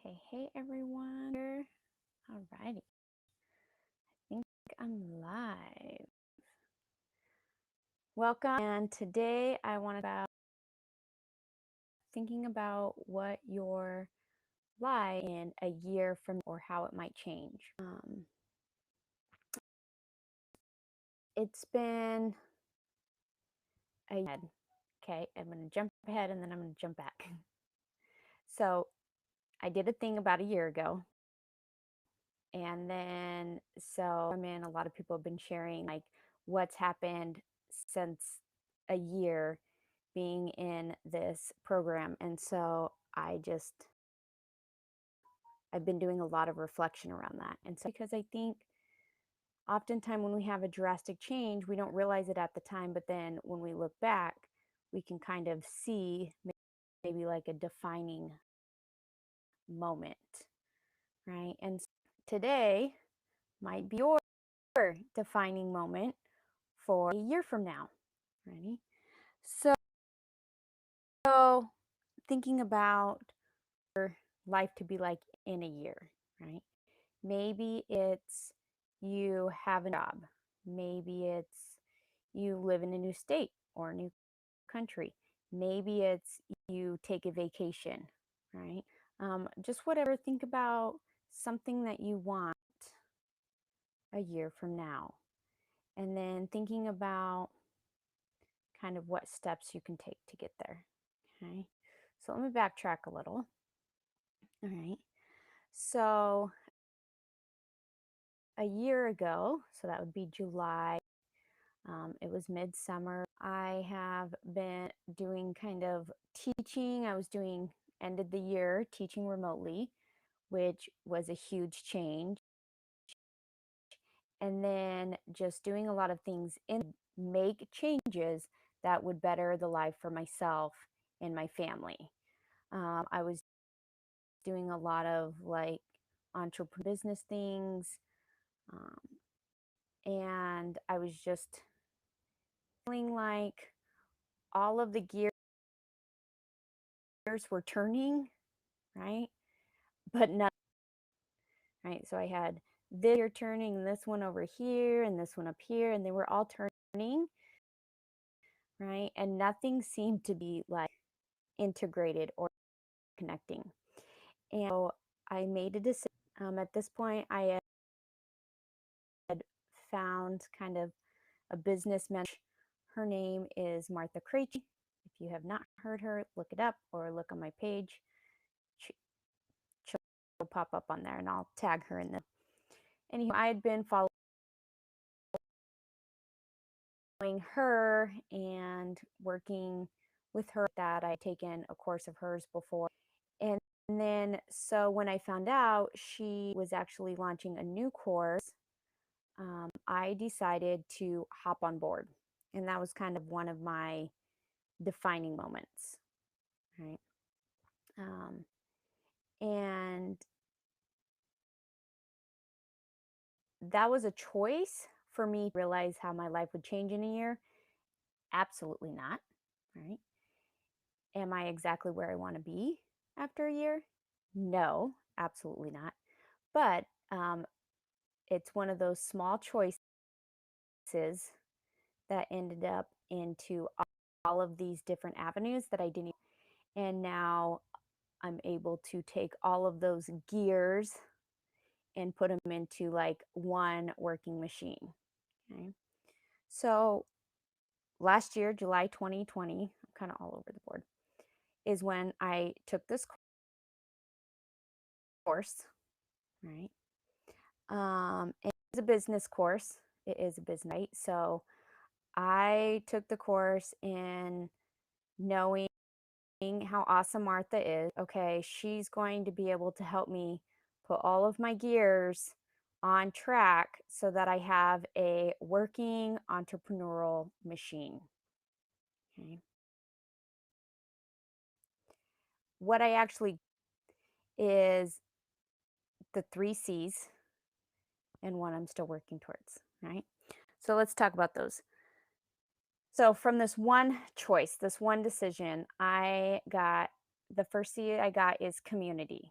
Hey everyone. Alrighty. I think I'm live. Welcome. And today I want to about thinking about what your life in a year from or how it might change. It's been a year. Okay, I'm going to jump ahead and then I'm going to jump back. So I did a thing about a year ago. And then, a lot of people have been sharing like what's happened since a year being in this program. And so I've been doing a lot of reflection around that. And so, because I think oftentimes when we have a drastic change, we don't realize it at the time. But then when we look back, we can kind of see maybe like a defining moment, right? And today might be your defining moment for a year from now. Ready? So thinking about your life to be like in a year, right? Maybe it's you have a job. Maybe it's you live in a new state or a new country. Maybe it's you take a vacation, right? Just whatever. Think about something that you want a year from now. And then thinking about kind of what steps you can take to get there. Okay. So let me backtrack a little. All right. So a year ago, so that would be July, it was midsummer. I have been doing kind of teaching. I was doing end of the year teaching remotely, which was a huge change. And then just doing a lot of things in make changes that would better the life for myself and my family. I was doing a lot of like entrepreneur business things, and I was just feeling like all of the gears were turning, right? But not right. So I had this gear turning, this one over here, and this one up here, and they were all turning, right? And nothing seemed to be like integrated or connecting. And so I made a decision. At this point, I had found kind of a business mentor. Her name is Martha Krejci. If you have not heard her, look it up or look on my page. She'll pop up on there and I'll tag her in the. Anyway, I had been following her and working with her that I'd taken a course of hers before. And then, so when I found out she was actually launching a new course, I decided to hop on board. And that was kind of one of my defining moments, right? And that was a choice for me to realize how my life would change in a year. Absolutely not, right? Am I exactly where I want to be after a year? No, absolutely not. But it's one of those small choices that ended up into all of these different avenues that I didn't. And now I'm able to take all of those gears and put them into like one working machine. Okay. So last year, July 2020, I'm kind of all over the board, is when I took this course, right? It's a business course. It is a business, right? So I took the course in knowing how awesome Martha is. Okay, she's going to be able to help me put all of my gears on track so that I have a working entrepreneurial machine. Okay. What I actually is the 3 C's and one I'm still working towards, right? So let's talk about those. So from this one choice, this one decision, I got the first C I got is community,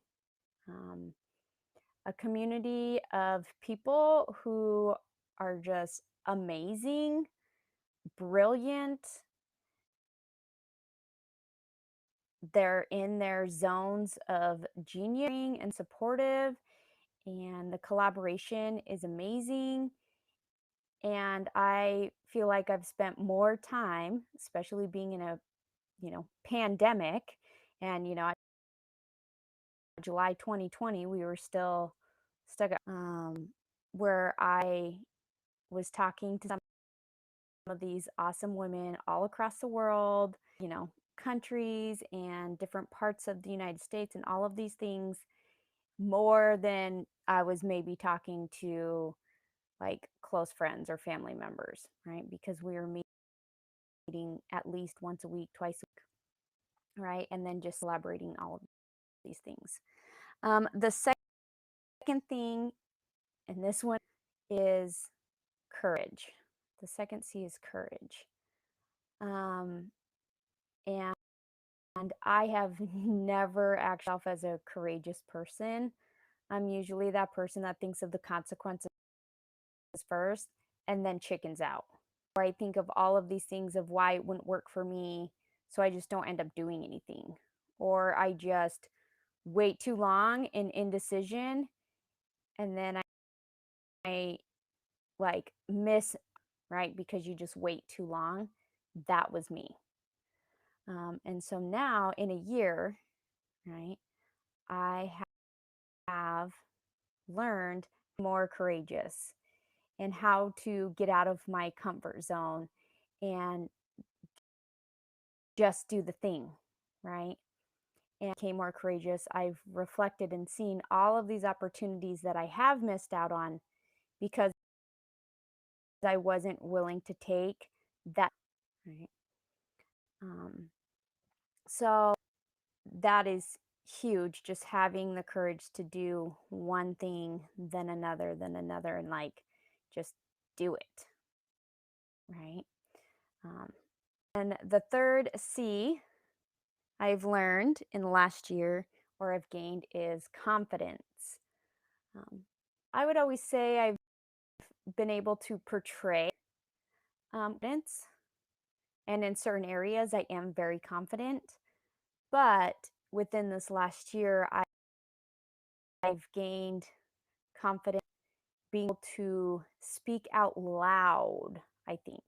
A community of people who are just amazing, brilliant. They're in their zones of genius and supportive, and the collaboration is amazing. And I feel like I've spent more time, especially being in a, pandemic. And, July 2020, we were still stuck where I was talking to some of these awesome women all across the world, countries and different parts of the United States and all of these things, more than I was maybe talking to like close friends or family members, right? Because we were meeting at least once a week, twice a week, right? And then just collaborating all of these things. The second thing, and this one is courage. The second C is courage. And I have never acted myself as a courageous person. I'm usually that person that thinks of the consequences first and then chickens out. Or I think of all of these things of why it wouldn't work for me, so I just don't end up doing anything. Or I just wait too long in indecision, and then I like miss, right? Because you just wait too long. That was me. And so now in a year, right, I have learned more courageous and how to get out of my comfort zone and just do the thing, right? And became more courageous. I've reflected and seen all of these opportunities that I have missed out on because I wasn't willing to take that, right? So that is huge, just having the courage to do one thing, then another, and like just do it, right? And the third C I've learned in the last year or I've gained is confidence. I would always say I've been able to portray confidence, and in certain areas I am very confident. But within this last year, I've gained confidence being able to speak out loud, I think,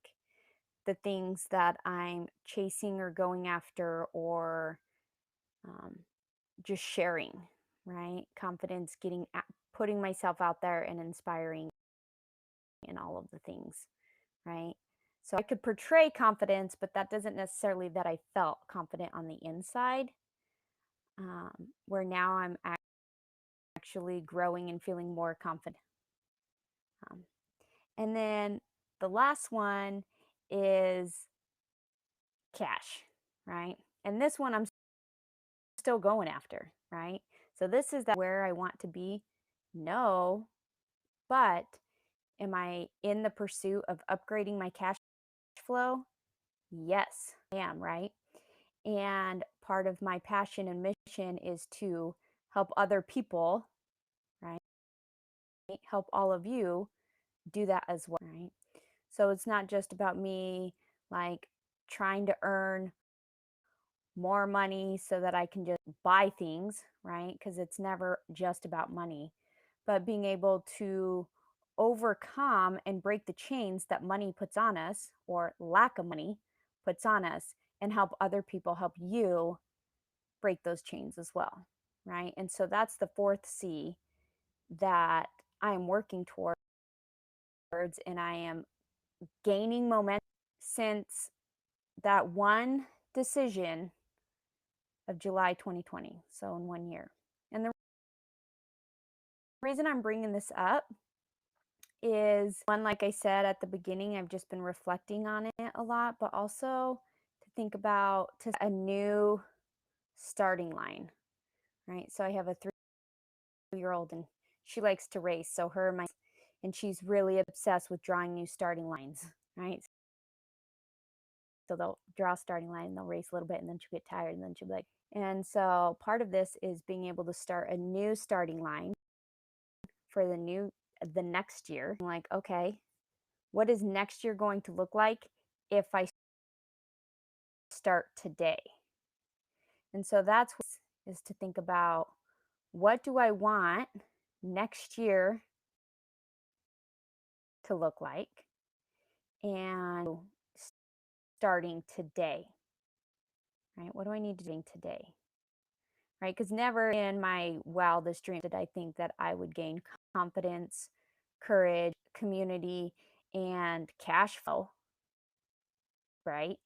the things that I'm chasing or going after, or just sharing, right? Confidence, putting myself out there and inspiring in all of the things, right? So I could portray confidence, but that doesn't necessarily that I felt confident on the inside. Where now I'm actually growing and feeling more confident. And then the last one is cash, right? And this one I'm still going after, right? So this is where I want to be. No, but am I in the pursuit of upgrading my cash flow? Yes, I am, right? And part of my passion and mission is to help other people, right? Help all of you do that as well, right? So it's not just about me like trying to earn more money so that I can just buy things, right? Because it's never just about money, but being able to overcome and break the chains that money puts on us, or lack of money puts on us, and help other people, help you break those chains as well, right? And so that's the fourth C that I am working towards, and I am gaining momentum since that one decision of July 2020, so in 1 year. And the reason I'm bringing this up is one, like I said at the beginning, I've just been reflecting on it a lot, but also to think about a new starting line, right? So I have a 3-year-old and she likes to race. So and she's really obsessed with drawing new starting lines, right? So they'll draw a starting line and they'll race a little bit and then she'll get tired and then she'll be like, and so part of this is being able to start a new starting line for the next year. I'm like, okay, what is next year going to look like if I start today? And so that's what is to think about, what do I want next year to look like, and starting today, right? What do I need to do today, right? Because never in my wildest dreams did I think that I would gain confidence, courage, community, and cash flow, right?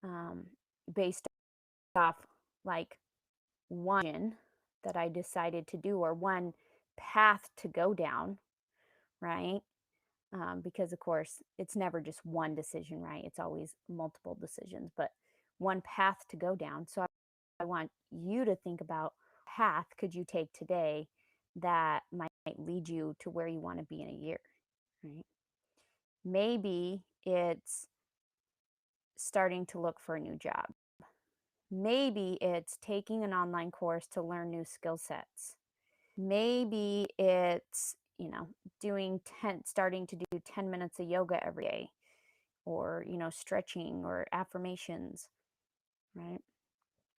Um, Based off like one that I decided to do, or one path to go down, right? Because of course it's never just one decision, right? It's always multiple decisions, but one path to go down. So I want you to think about, path could you take today that might lead you to where you want to be in a year, right? Maybe it's starting to look for a new job. Maybe it's taking an online course to learn new skill sets. Maybe it's, starting to do 10 minutes of yoga every day, or, stretching or affirmations, right?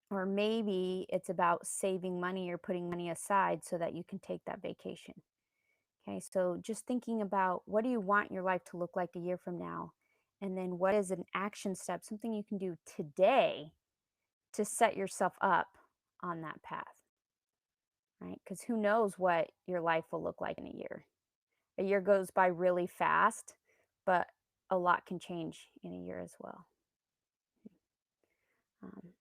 Or maybe it's about saving money or putting money aside so that you can take that vacation. Okay, so just thinking about, what do you want your life to look like a year from now? And then what is an action step, something you can do today to set yourself up on that path, right? Because who knows what your life will look like in a year. A year goes by really fast, but a lot can change in a year as well. Um,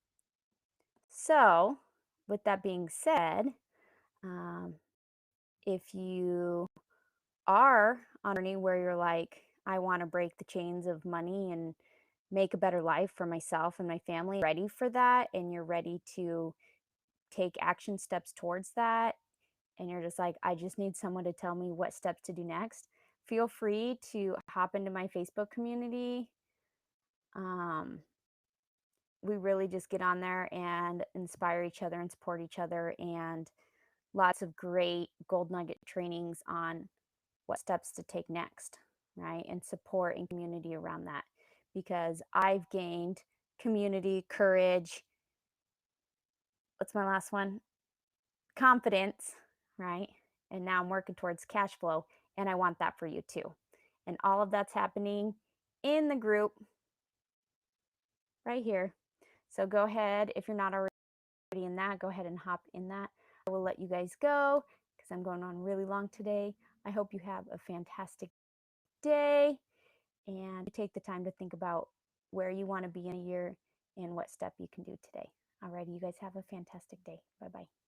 so, with that being said, um, if you are on a journey where you're like, I want to break the chains of money and make a better life for myself and my family, ready for that, and you're ready to take action steps towards that, and you're just like, I just need someone to tell me what steps to do next, feel free to hop into my Facebook community. We really just get on there and inspire each other and support each other, and lots of great gold nugget trainings on what steps to take next, right? And support and community around that, because I've gained community, courage. What's my last one? Confidence, right? And now I'm working towards cash flow, and I want that for you too. And all of that's happening in the group right here. So go ahead, if you're not already in that, go ahead and hop in that. I will let you guys go because I'm going on really long today. I hope you have a fantastic day, and take the time to think about where you want to be in a year and what step you can do today. Alrighty, you guys have a fantastic day. Bye-bye.